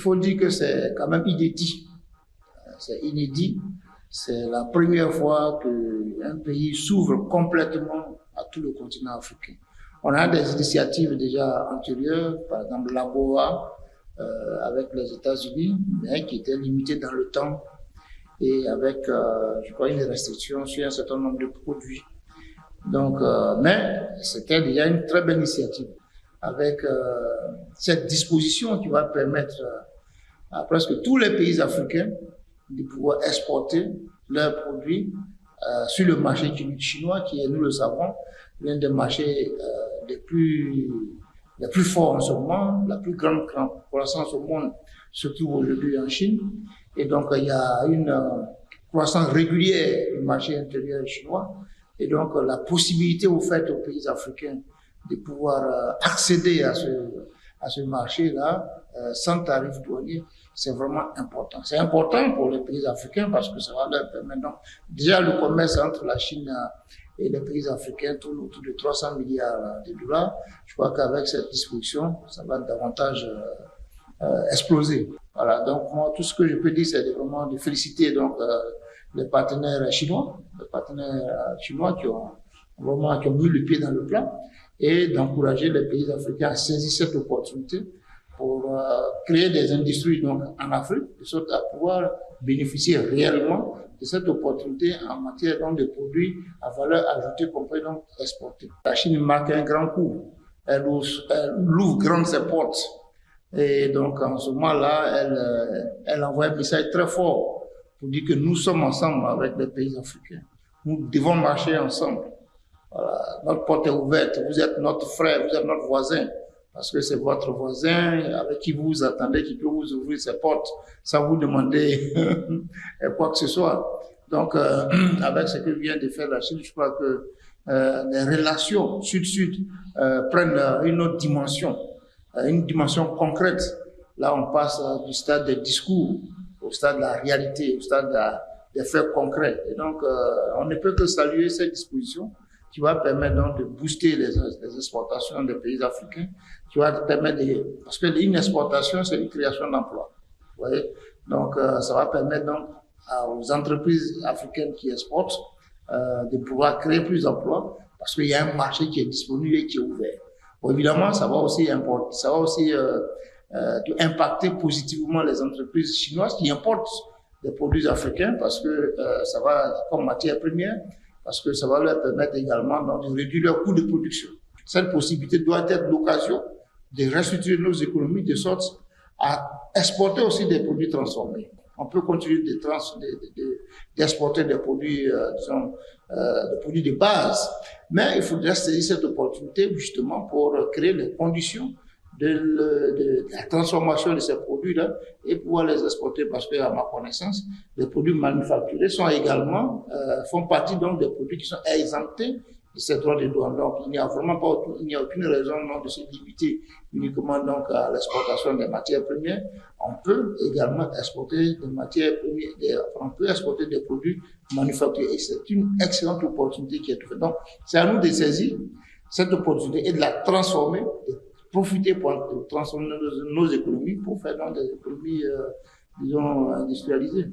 faut dire que c'est quand même inédit. C'est inédit. C'est la première fois qu'un pays s'ouvre complètement à tout le continent africain. On a des initiatives déjà antérieures, par exemple l'AGOA avec les États-Unis, mais qui étaient limitées dans le temps et avec, je crois, une restriction sur un certain nombre de produits. Donc, mais c'était déjà une très belle initiative avec cette disposition qui va permettre à presque tous les pays africains de pouvoir exporter leurs produits sur le marché chinois, qui est, nous le savons, l'un des marchés les plus forts en ce moment, la plus grande croissance au monde, surtout aujourd'hui en Chine. Et donc, il y a une croissance régulière du marché intérieur chinois. Et donc, la possibilité offerte aux pays africains de pouvoir accéder à ce marché-là sans tarif douanier, c'est vraiment important. C'est important pour les pays africains parce que ça va leur permettre. Donc, déjà, le commerce entre la Chine et les pays africains tourne autour de 300 milliards de dollars. Je crois qu'avec cette disposition, ça va davantage exploser. Voilà. Donc, moi, tout ce que je peux dire, c'est vraiment de féliciter donc les partenaires chinois qui ont mis le pied dans le plat et d'encourager les pays africains à saisir cette opportunité pour créer des industries donc, en Afrique, de sorte à pouvoir bénéficier réellement de cette opportunité en matière donc, de produits à valeur ajoutée qu'on peut donc exporter. La Chine marque un grand coup. Elle ouvre grand ses portes. Et donc, en ce moment-là, elle envoie un message très fort pour dire que nous sommes ensemble avec les pays africains. Nous devons marcher ensemble. Voilà. Notre porte est ouverte. Vous êtes notre frère, vous êtes notre voisin. Parce que c'est votre voisin avec qui vous vous attendez, qui peut vous ouvrir ses portes sans vous demander quoi que ce soit. Donc, avec ce que vient de faire la Chine, je crois que les relations sud-sud prennent une autre dimension. Une dimension concrète. Là, on passe du stade des discours au stade de la réalité, au stade des faits concrets. Et donc, on ne peut que saluer cette disposition qui va permettre donc de booster les exportations des pays africains, qui va permettre parce qu'une exportation, c'est une création d'emplois. Vous voyez? Donc, ça va permettre donc aux entreprises africaines qui exportent de pouvoir créer plus d'emplois parce qu'il y a un marché qui est disponible et qui est ouvert. Bon, évidemment, ça va aussi impacter positivement les entreprises chinoises qui importent des produits africains parce que ça va, comme matière première, parce que ça va leur permettre également donc, de réduire leur coût de production. Cette possibilité doit être l'occasion de restructurer nos économies de sorte à exporter aussi des produits transformés. On peut continuer d'exporter des produits, des produits de base, mais il faudrait saisir cette opportunité justement pour créer les conditions de la transformation de ces produits-là et pouvoir les exporter parce que, à ma connaissance, les produits manufacturés sont également, font partie donc des produits qui sont exemptés de ces droits de douane. Donc, il n'y a aucune raison non, de se limiter uniquement donc à l'exportation des matières premières. On peut également exporter des matières premières, on peut exporter des produits manufacturés et c'est une excellente opportunité qui est faite. Donc, c'est à nous de saisir cette opportunité et de la transformer, de profiter pour transformer nos économies pour faire donc des économies, disons, industrialisées.